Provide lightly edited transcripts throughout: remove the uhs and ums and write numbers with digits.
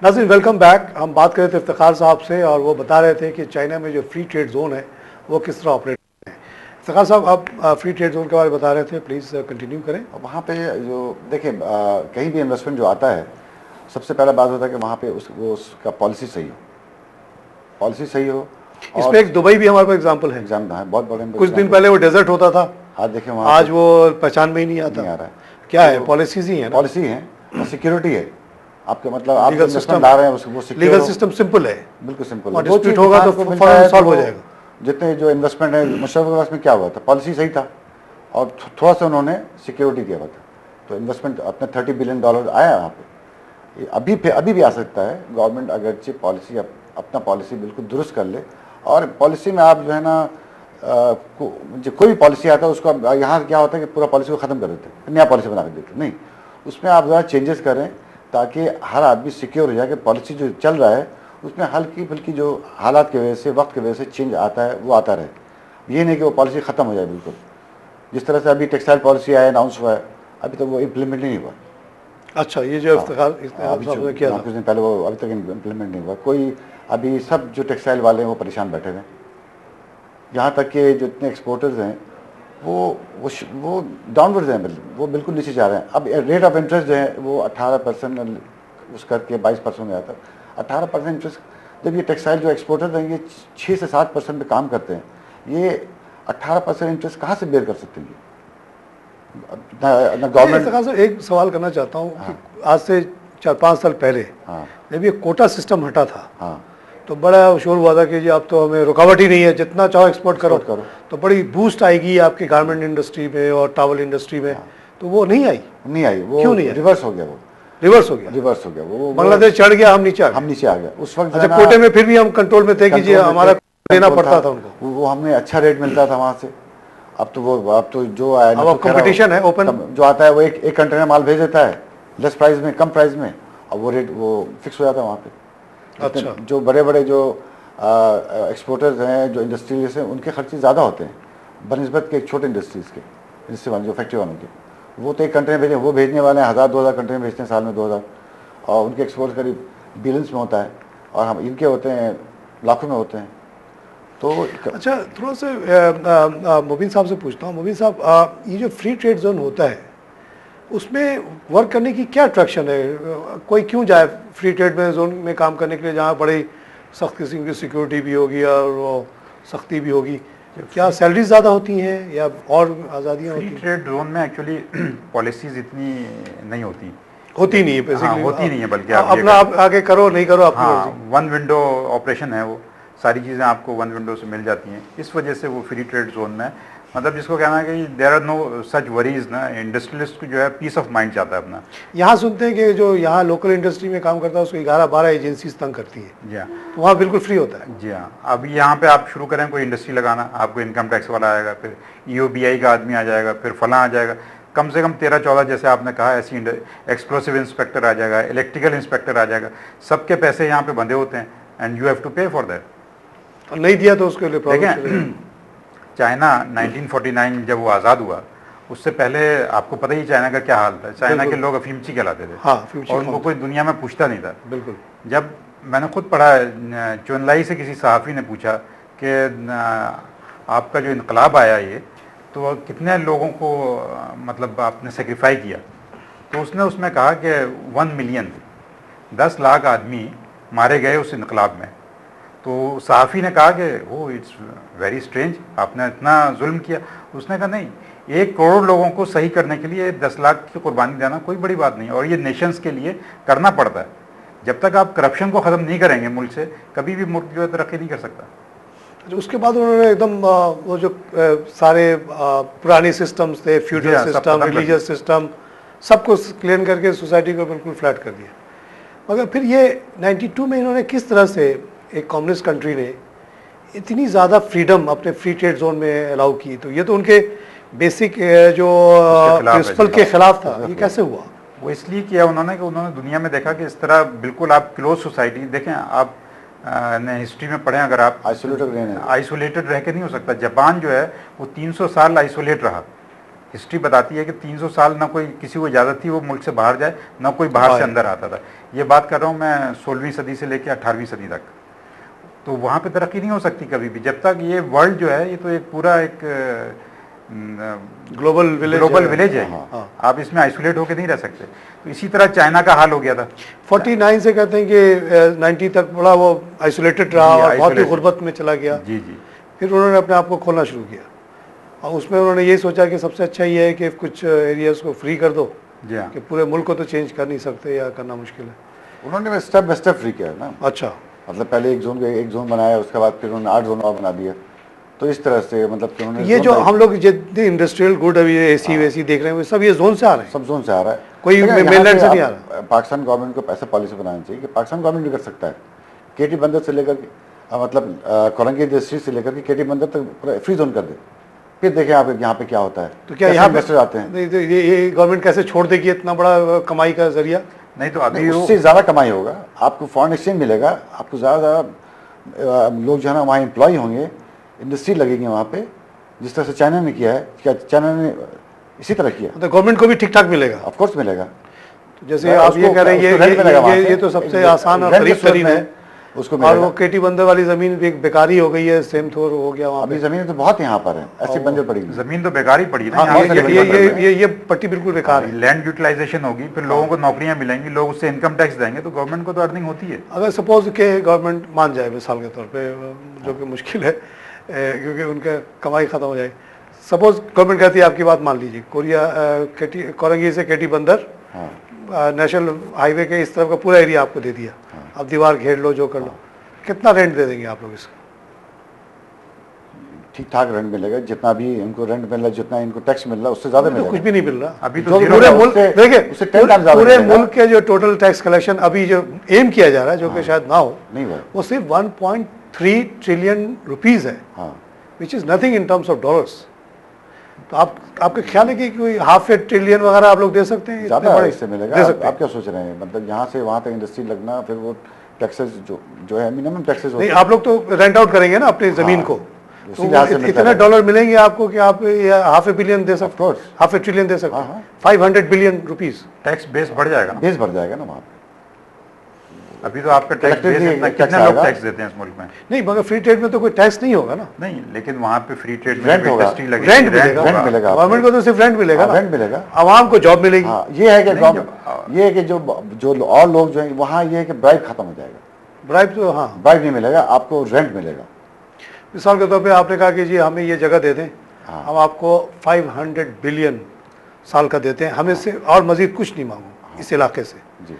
नाज़रीन welcome back. हम बात कर रहे थे इफ्तिखार साहब से और वो बता रहे थे कि चाइना में जो फ्री ट्रेड जोन है वो किस तरह ऑपरेट करते हैं। इफ्तिखार साहब आप फ्री ट्रेड जोन के बारे में बता रहे थे, प्लीज़ कंटिन्यू करें। वहाँ पे जो देखिए कहीं भी इन्वेस्टमेंट जो आता है, सबसे पहला बात होता है कि वहाँ पे उसका पॉलिसी सही हो, पॉलिसी सही हो। इसमें एक दुबई भी हमारे पास एग्जाम्पल है। बहुत बड़े कुछ दिन पहले वो डेजर्ट होता था, आज देखिए वहाँ आज वो पहचान में ही नहीं आता। नहीं आ रहा है। क्या है? पॉलिसीज ही है ना, पॉलिसी है और सिक्योरिटी है। आपके मतलब आप लीगल इन्वेस्टमेंट सिस्टम ला रहे हैं वो लीगल सिस्टम सिंपल है, बिल्कुल सिंपल और है। वो डिस्प्यूट चीज़ होगा तो किसान को फौरन मिलता है सॉल्व हो तो जाएगा। जितने जो इन्वेस्टमेंट है, मुशर्रफ के पास में क्या हुआ था, पॉलिसी सही था और थोड़ा सा उन्होंने सिक्योरिटी दिया हुआ था, तो इन्वेस्टमेंट अपने $30 बिलियन आया वहाँ पे। अभी भी आ सकता है। गवर्नमेंट अगरचे पॉलिसी अपना पॉलिसी बिल्कुल दुरुस्त कर ले, और पॉलिसी में आप जो है ना जो कोई भी पॉलिसी आता है उसको यहाँ क्या होता है कि पूरा पॉलिसी को ख़त्म कर देते हैं, नया पॉलिसी बना के देते हैं। नहीं, उसमें आप ज़रा चेंजेस करें ताकि हर आदमी सिक्योर हो जाए कि पॉलिसी जो चल रहा है उसमें हल्की फुल्की जो हालात की वजह से, वक्त की वजह से चेंज आता है वो आता रहे। ये नहीं कि वो पॉलिसी ख़त्म हो जाए बिल्कुल। जिस तरह से अभी टेक्सटाइल पॉलिसी आया, अनाउंस हुआ है, अभी तक वो इम्प्लीमेंट नहीं हुआ। अच्छा, ये जो इफ्तिखार साहब ने किया था कुछ दिन पहले, वो अभी तक इम्प्लीमेंट नहीं हुआ कोई। अभी सब जो टेक्सटाइल वाले हैं वो परेशान बैठे हुए हैं। यहाँ तक कि जो इतने एक्सपोर्टर्स हैं वो डाउनवर्ड हैं, वो बिल्कुल नीचे जा रहे हैं। अब रेट ऑफ इंटरेस्ट जो है वो 18% उस करके 22% में आता है। 18% इंटरेस्ट, जब ये टेक्सटाइल जो एक्सपोर्टर्स हैं ये 6 से 7% पे काम करते हैं, ये 18% इंटरेस्ट कहाँ से बेयर कर सकते हैं? गवर्नमेंट से एक सवाल करना चाहता हूँ कि आज से 4-5 साल पहले जब ये कोटा सिस्टम हटा था तो बड़ा शोर हुआ था कि जी अब तो हमें रुकावट ही नहीं है, जितना चाहो एक्सपोर्ट करो तो बड़ी बूस्ट आएगी आपकी गारमेंट इंडस्ट्री में और टावल इंडस्ट्री में। तो वो नहीं आई। वो क्यों नहीं आई? रिवर्स हो गया। वो बांग्लादेश चढ़ गया, हम नीचे आ गए उस वक्त। अच्छा, कोटे में फिर भी हम कंट्रोल में थे कि जी हमारा देना पड़ता था उनको, वो हमें अच्छा रेट मिलता था वहाँ से। अब तो जो आया, अब कंपटीशन है ओपन, जो आता है वो एक कंटेनर माल भेज देता है लेस प्राइस में, कम प्राइस में, और वो रेट वो फिक्स हो जाता है वहाँ पे। अच्छा, जो बड़े बड़े जो एक्सपोर्टर्स हैं, जो इंडस्ट्रीज हैं, उनके खर्चे ज़्यादा होते हैं बनिस्बत के छोटे इंडस्ट्रीज़ के, इंडस्ट्री वाले जो फैक्ट्री वालों के। वो तो एक कंटेनर भेजें, वो भेजने वाले हैं 1000-2000 कंटेनर भेजते हैं साल में, 2000, और उनके एक्सपोर्ट करीब बिलियंस में होता है, और हम इनके होते हैं लाखों में होते हैं। तो अच्छा, थोड़ा सा मुबीन साहब से पूछता हूँ। मुबीन साहब, ये जो फ्री ट्रेड जोन होता है उसमें वर्क करने की क्या अट्रैक्शन है? कोई क्यों जाए फ्री ट्रेड में जोन में काम करने के लिए, जहाँ बड़ी सख्त किस्म की सिक्योरिटी भी होगी और वो सख्ती भी होगी? क्या सैलरी ज़्यादा होती हैं या और आज़ादियाँ होती हैं? फ्री ट्रेड जोन में एक्चुअली पॉलिसीज इतनी नहीं होती नहीं है बेसिकली। होती नहीं है, बल्कि अपना आप आगे करो नहीं करो आपकी वन विंडो ऑपरेशन है। वो सारी चीज़ें आपको वन विंडो से मिल जाती हैं। इस वजह से वो फ्री ट्रेड जोन में, मतलब जिसको कहना है कि there are no such worries ना, इंडस्ट्रियलिस्ट को जो है पीस ऑफ माइंड चाहता है अपना। यहाँ सुनते हैं कि जो यहाँ लोकल इंडस्ट्री में काम करता है उसको 11-12 एजेंसीज तंग करती हैं। जी हाँ, तो वहाँ बिल्कुल फ्री होता है। जी हाँ, अभी यहाँ पे आप शुरू करें कोई इंडस्ट्री लगाना, आपको इनकम टैक्स वाला आएगा, फिर EOBI का आदमी आ जाएगा, फिर फलां आ जाएगा, कम से कम 13-14 जैसे आपने कहा ऐसी एक्सप्लोसिव इंस्पेक्टर आ जाएगा, इलेक्ट्रिकल इंस्पेक्टर आ जाएगा। सबके पैसे यहाँ पे बंधे होते हैं एंड यू हैव टू पे फॉर दैट। और नहीं दिया तो उसके लिए प्रॉब्लम। चाइना 1949 जब वो आज़ाद हुआ, उससे पहले आपको पता ही चाइना का क्या हाल था। चाइना के लोग अफीमची कहलाते थे। और उनको कोई दुनिया में पूछता नहीं था। बिल्कुल। जब मैंने खुद पढ़ा, चुनलाई से किसी सहाफ़ी ने पूछा कि आपका जो इनकलाब आया ये, तो कितने लोगों को मतलब आपने सेक्रीफाई किया, तो उसने उसमें कहा कि 1 मिलियन, 10 लाख आदमी मारे गए उस इनकलाब में। तो सहाफ़ी ने कहा कि वो इट्स वेरी स्ट्रेंज, आपने इतना जुल्म किया। उसने कहा नहीं, 1 करोड़ लोगों को सही करने के लिए 10 लाख की कुर्बानी देना कोई बड़ी बात नहीं, और ये नेशंस के लिए करना पड़ता है। जब तक आप करप्शन को ख़त्म नहीं करेंगे मुल्क से, कभी भी मुल्क जो है तरक्की नहीं कर सकता। उसके बाद उन्होंने एकदम वो जो सारे पुराने सिस्टम्स थे, फ्यूडल सिस्टम, रिलीजियस सिस्टम, सबको क्लीन करके सोसाइटी को बिल्कुल फ्लैट कर दिया। मगर फिर ये 92 में इन्होंने किस तरह से, एक कम्युनिस्ट कंट्री ने इतनी ज़्यादा फ्रीडम अपने फ्री ट्रेड जोन में अलाउ की, तो ये तो उनके बेसिक जो प्रिंसिपल के खिलाफ था। ये कैसे हुआ? वो इसलिए किया उन्होंने कि उन्होंने दुनिया में देखा कि इस तरह बिल्कुल आप क्लोज सोसाइटी देखें, आप ने हिस्ट्री में पढ़ें, अगर आप आइसोलेटेड रह के नहीं हो सकता। जापान जो है वो 300 साल आइसोलेट रहा, हिस्ट्री बताती है कि 300 साल ना कोई किसी को इजाज़त थी वो मुल्क से बाहर जाए, ना कोई बाहर से अंदर आता था। ये बात कर रहा हूँ मैं 16वीं सदी से लेकर 18वीं सदी तक। तो वहाँ पे तरक्की नहीं हो सकती कभी भी जब तक ये वर्ल्ड जो है ये तो एक पूरा एक ग्लोबल विलेज है। हाँ। आप इसमें आइसोलेट होकर नहीं रह सकते। तो इसी तरह चाइना का हाल हो गया था। 49 से कहते हैं कि 90 तक बड़ा वो आइसोलेटेड रहा और बहुत ही गुर्बत में चला गया। जी जी। फिर उन्होंने अपने आप को खोलना शुरू किया और उसमें उन्होंने ये सोचा कि सबसे अच्छा ये है कि कुछ एरियाज को फ्री कर दो। जी हाँ। कि पूरे मुल्क को तो चेंज कर नहीं सकते या करना मुश्किल है। उन्होंने स्टेप बाय स्टेप फ्री किया ना। अच्छा, मतलब पहले एक जोन बनाया, उसके बाद फिर उन्होंने 8 जोन और बना दिया। तो इस तरह से मतलब कि उन्होंने ये जो हम लोग जितने इंडस्ट्रियल गुड अभी एसी वेसी देख रहे हैं वो सब ये जोन से आ रहे हैं, सब जोन से आ रहा है, कोई मेनलैंड से नहीं आ रहा। पाकिस्तान गवर्नमेंट को ऐसा पॉलिसी बनानी चाहिए कि पाकिस्तान गवर्नमेंट भी कर सकता है। केटी बंदर से लेकर मतलब कोरंगी इंडस्ट्री से लेकर के केटी बंदर तक पूरा फ्री जोन कर दे, फिर देखें आप यहाँ पे क्या होता है। तो क्या यहाँ इन्वेस्टर आते हैं? नहीं तो ये गवर्नमेंट कैसे छोड़ देगी इतना बड़ा कमाई का जरिया? नहीं तो अभी उससे ज़्यादा कमाई होगा, आपको फॉरेन एक्सचेंज मिलेगा, आपको ज़्यादा लोग जो है ना वहाँ एम्प्लॉय होंगे, इंडस्ट्री लगेगी वहाँ पे, जिस तरह से चाइना ने किया है। क्या चाइना ने इसी तरह किया? तो गवर्नमेंट को भी ठीक ठाक मिलेगा, ऑफ कोर्स मिलेगा। जैसे आप ये कह रहे हैं ये तो सबसे आसान और करीब है उसको। और वो केटी बंदर वाली जमीन भी बेकारी हो गई है, सेम थोर हो गया वहाँ पे। अभी जमीन तो बहुत यहाँ पर है, ऐसी बंजर पड़ी हुई। जमीन तो बेकार ही पड़ी ना। हाँ, ये पट्टी बिल्कुल बेकार है। लैंड यूटिलाइजेशन होगी, फिर लोगों को नौकरियां मिलेंगी, लोग उससे इनकम टैक्स देंगे, तो गवर्नमेंट को तो अर्निंग होती है। अगर सपोज के गवर्नमेंट मान जाए मिसाल के तौर पे, जो कि मुश्किल है क्योंकि उनका कमाई खत्म हो जाए। सपोज गवर्नमेंट कहती है, आपकी बात मान लीजिए, कोरंगी से केटी बंदर नेशनल हाईवे के इस तरफ का पूरा एरिया आपको दे दिया, अब दीवार घेर लो, जो कर लो, कितना रेंट दे देंगे आप लोग इसका? ठीक ठाक रेंट मिलेगा, जितना भी इनको रेंट मिल रहा है, जितना इनको टैक्स मिल रहा है, उससे ज्यादा मिलेगा। कुछ भी नहीं मिल रहा अभी तो पूरे मुल्क देखिए, पूरे मिलेगा। मुल्क के जो टोटल टैक्स कलेक्शन अभी जो एम किया जा रहा है, जो कि शायद ना हो, नहीं हुआ, वो सिर्फ 1.3 ट्रिलियन रुपीज है, which is nothing in terms of dollars. तो आपके ख्याल है कि कोई ½ ट्रिलियन वगैरह आप लोग दे सकते हैं? ज्यादा इससे मिलेगा। आप क्या सोच रहे हैं, मतलब यहाँ से वहाँ तक इंडस्ट्री लगना, फिर वो टैक्सेस जो है मिनिमम टैक्सेस नहीं, आप लोग तो रेंट आउट करेंगे ना अपनी जमीन को, तो इतने डॉलर मिलेंगे आपको कि आप ½ बिलियन दे सकते, ½ ट्रिलियन दे सकते हैं, 500 बिलियन रुपीज। टैक्स बेस बढ़ जाएगा, बेस बढ़ जाएगा ना वहाँ पे। अभी तो आपका टैक्स बेस इतना, कितने लोग टैक्स देते हैं इस मुल्क में? नहीं, मगर फ्री ट्रेड में तो कोई टैक्स नहीं होगा ना। नहीं, लेकिन वहाँ पे फ्री ट्रेड में रेंट होगा, रेंट मिलेगा, गवर्नमेंट को तो सिर्फ रेंट मिलेगा, रेंट मिलेगा, आवाम को जॉब मिलेगी। ये है कि जो और लोग जो है वहाँ, ये है कि ब्राइब खत्म हो जाएगा। ब्राइब तो हाँ, ब्राइब नहीं मिलेगा, आपको रेंट मिलेगा। मिसाल के तौर पे आपने कहा कि जी हमें ये जगह दे दें, हम आपको 500 बिलियन साल का देते हैं, हमें से और मजीद कुछ नहीं मांगो इस इलाके से। जी,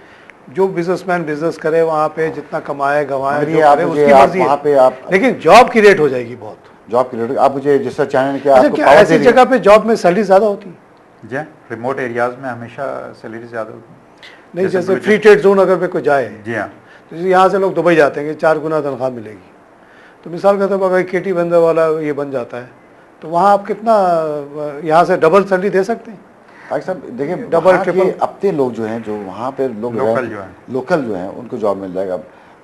जो बिजनेसमैन बिजनेस करे वहाँ पे जितना कमाए गंवाए जो करे उसकी आप मर्जी वहाँ पे आप, लेकिन जॉब की रेट हो जाएगी बहुत। जॉब की रेट आप मुझे जिस तरह चाइना ने किया, अच्छा, क्या ऐसी जगह पे जॉब में सैलरी ज्यादा होती है? जी, रिमोट एरियाज में हमेशा सैलरी ज्यादा होती है। नहीं, जैसे फ्री ट्रेड जोन अगर पे कोई जाए, जी हाँ, तो यहाँ से लोग दुबई जाते हैं कि 4 गुना तनख्वाह मिलेगी, तो मिसाल का तौर अगर केटी बंदर वाला ये बन जाता है, तो वहाँ आप कितना यहाँ से डबल सैलरी दे सकते हैं? साहब देखिए, डबल ट्रिपल अपने लोग जो हैं, जो वहाँ पे लोग लोकल जो हैं उनको जॉब मिल जाएगा।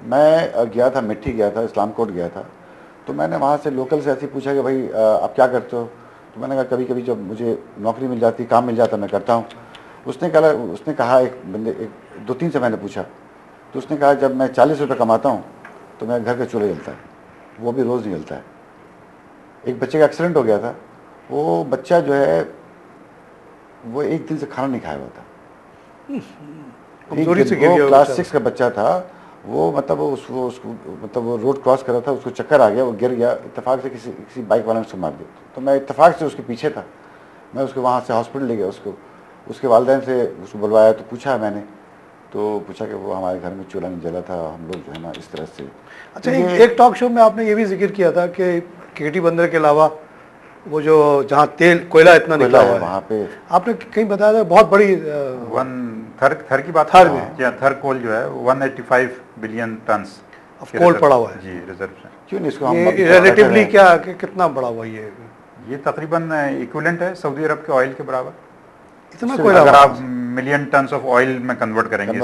मैं गया था, मिट्टी गया था, इस्लाम कोट गया था, तो मैंने वहाँ से लोकल से ऐसे पूछा कि भाई आप क्या करते हो? तो मैंने कहा कभी कभी जब मुझे नौकरी मिल जाती, काम मिल जाता, मैं करता हूँ। उसने कहा एक बंदे, 2-3 से मैंने पूछा, तो उसने कहा जब मैं 40 रुपये कमाता हूँ तो मेरे घर का चूल्हा जलता है, वो भी रोज़ नहीं जलता है। एक बच्चे का एक्सीडेंट हो गया था, वो बच्चा जो है वो एक दिन से खाना नहीं खाया हुआ था, क्लास 6 का बच्चा था वो, मतलब वो रोड क्रॉस कर रहा था, उसको चक्कर आ गया, वो गिर गया, इत्तेफाक से किसी बाइक वाले ने उसको मार दिया। तो मैं इत्तेफाक से उसके पीछे था, मैं उसको वहाँ से हॉस्पिटल ले गया, उसके वालिदैन से उसको बुलवाया, तो पूछा मैंने, तो पूछा कि वो हमारे घर में चूल्हा नहीं जला था, हम लोग जो है ना इस तरह से। अच्छा, एक टॉक शो में आपने ये भी जिक्र किया था कि केटी बंदर के अलावा वो जो जहाँ कोयला इतना निकला हुआ है वहाँ पे, आपने कहीं बताया था बहुत बड़ी थर की बात, थर में थर कोल जो है 185 बिलियन टन कोल पड़ा हुआ है जी रिजर्व से। क्यों नहीं इसको रिलेटिवली क्या कितना बड़ा हुआ ये तकरीबन इक्विवेलेंट है सऊदी अरब के ऑयल के बराबर। इतना कोयला अगर आप मिलियन टन्स ऑफ ऑयल में कन्वर्ट करेंगे।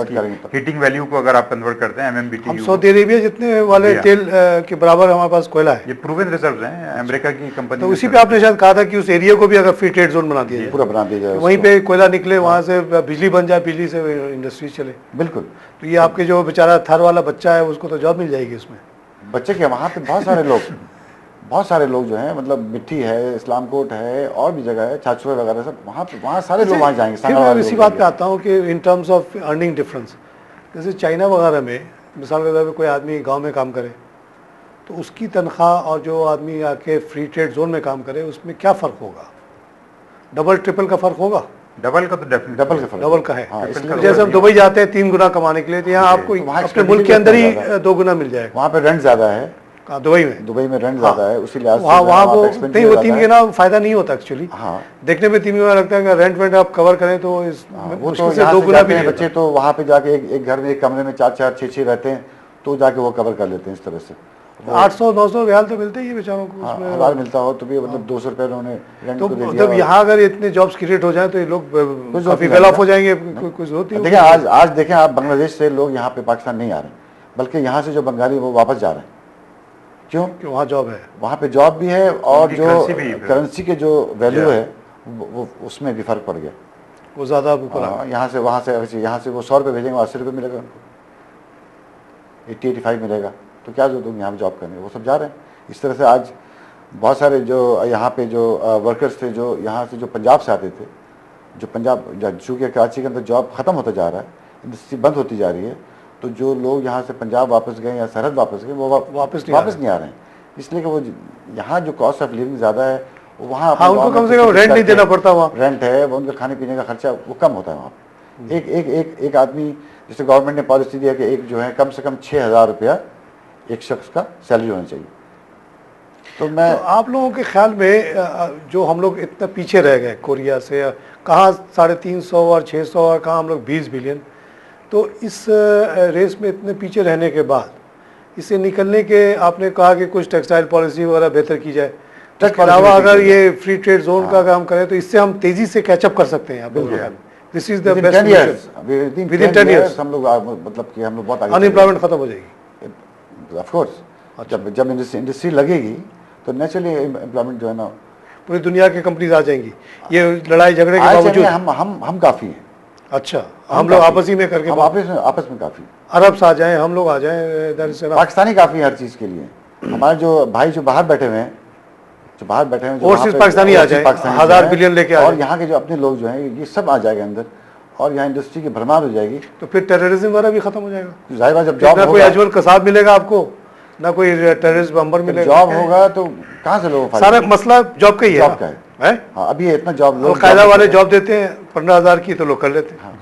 हीटिंग वैल्यू को अगर आप कन्वर्ट करते हैं हम MMBTU, सऊदी अरेबिया जितने वाले तेल के बराबर हमारे पास कोयला है। ये प्रूवन रिजर्व्स हैं अमेरिका की कंपनी। तो उसी पे आपने शायद कहा था कि उस एरिया को भी अगर फ्री ट्रेड जोन बना दिया जाए, पूरा बना दिया जाए, वहीं पे कोयला निकले, वहाँ से बिजली बन जाए, बिजली से इंडस्ट्री चले। बिल्कुल। तो ये आपके जो बेचारा थर वाला बच्चा है उसको तो जॉब मिल जाएगी उसमें। बच्चे के वहाँ पे बहुत सारे लोग जो हैं, मतलब मिट्टी है, इस्लाम कोट है, और भी जगह है, छाछुआ वगैरह सब, वहाँ सारे लोग वहाँ जाएंगे। फिर मैं इसी बात पे आता हूँ कि in terms of earning difference, जैसे चाइना वगैरह में मिसाल के तौर पर कोई आदमी गांव में काम करे तो उसकी तनख्वाह और जो आदमी आके फ्री ट्रेड जोन में काम करे उसमें क्या फ़र्क होगा? डबल ट्रिपल का फ़र्क होगा? डबल का तो डबल का है। हाँ, जैसे हम दुबई जाते हैं 3 गुना कमाने के लिए, तो यहाँ आपको अपने मुल्क के अंदर ही 2 गुना मिल जाएगा। वहाँ पे रेंट ज़्यादा है। दुबई में रेंट ज़्यादा है, उसी लिहाज से वहाँ वो नहीं, वो 3 गुना फायदा नहीं होता एक्चुअली। हाँ, देखने में 3 गुना लगता है कि रेंट वेंट आप कवर करें तो वो तो से 2 गुना भी बच्चे तो वहाँ पे जाके एक घर में, एक कमरे में 4-4, 6-6 रहते हैं, तो जाके वो कवर कर लेते हैं इस तरह से। 800-900 रियाल तो मिलते ही है बेचारों को। 1000 मिलता हो तो भी मतलब 200 रुपये उन्होंने रेंट को दे दिया। जब यहाँ अगर इतने जॉब्स क्रिएट हो जाए तो ये लोग काफी वेल ऑफ हो जाएंगे। कुछ होती है। देखिए आज देखें आप, बांग्लादेश से लोग यहाँ पे पाकिस्तान नहीं आ रहे, बल्कि यहाँ से जो बंगाली वो वापस जा रहे हैं। क्यों? कि वहाँ जॉब है, वहाँ पे जॉब भी है, और जो करेंसी के जो वैल्यू है वो उसमें भी फर्क पड़ गया, वो ज़्यादा ऊपर। यहाँ से यहाँ से वो 100 रुपये भेजेंगे, 80 रुपये मिलेगा उनको, 80-85 मिलेगा। तो क्या जो तुम यहाँ पे जॉब करने, वो सब जा रहे हैं। इस तरह से आज बहुत सारे जो यहाँ पे जो वर्कर्स थे, जो यहाँ से जो पंजाब से आते थे, जो पंजाब, चूँकि कराची के अंदर जॉब ख़त्म होता जा रहा है, इंडस्ट्री बंद होती जा रही है, तो जो लोग यहाँ से पंजाब वापस गए या सरहद वापस गए, वो वापस नहीं आ रहे हैं, इसलिए कि वो यहाँ जो कॉस्ट ऑफ लिविंग ज़्यादा है, वहाँ उनको कम से कम रेंट नहीं देना पड़ता। वहाँ रेंट है, वो उनका खाने पीने का खर्चा वो कम होता है वहाँ पे। एक आदमी, जैसे गवर्नमेंट ने पॉलिसी दिया कि एक जो है कम से कम 6000 रुपया एक शख्स का सैलरी होनी चाहिए। तो आप लोगों के ख्याल में जो हम लोग इतना पीछे रह गए कोरिया से, कहाँ 350 और 600 और कहाँ हम लोग 20 बिलियन, तो इस रेस में इतने पीछे रहने के बाद इससे निकलने के, आपने कहा कि कुछ टेक्सटाइल पॉलिसी वगैरह बेहतर की जाए, इसके अलावा अगर ये फ्री ट्रेड जोन का काम करें तो इससे हम तेजी से कैचअप कर सकते हैं। This is the best solution. With in 10 years हम लोग, मतलब कि हम लोग बहुत आगे, अनएम्प्लॉयमेंट खत्म हो जाएगी। ऑफ कोर्स जब इंडस्ट्री लगेगी तो नेचुरली एम्प्लॉयमेंट जो है ना, पूरी दुनिया की कंपनीज आ जाएंगी। ये लड़ाई झगड़े के बावजूद हम काफ़ी हैं। अच्छा, हम लोग आपस ही में करके, आपस में काफ़ी, अरब आ जाएं, हम लोग आ जाएं, पाकिस्तानी काफ़ी हर चीज़ के लिए। हमारे जो भाई जो बाहर बैठे हुए हैं, ओवरसीज पाकिस्तानी आ जाए, 1000 बिलियन लेके आ जाए, और यहाँ के जो अपने लोग जो हैं ये सब आ जाएगा अंदर, और यहाँ इंडस्ट्री की भरमार हो जाएगी। तो फिर टेररिज्म वगैरह भी खत्म हो जाएगा। जाहिर बात, जब जॉब ना कोई अजमल कसाब मिलेगा आपको, ना कोई टेररिस्ट बम्बर मिलेगा। जॉब होगा तो कहाँ से लोग, सारा मसला जॉब का ही है। हाँ, अभी इतना जॉब, अलकायदा वाले जॉब देते हैं 15,000 की, तो लोग कर लेते हैं।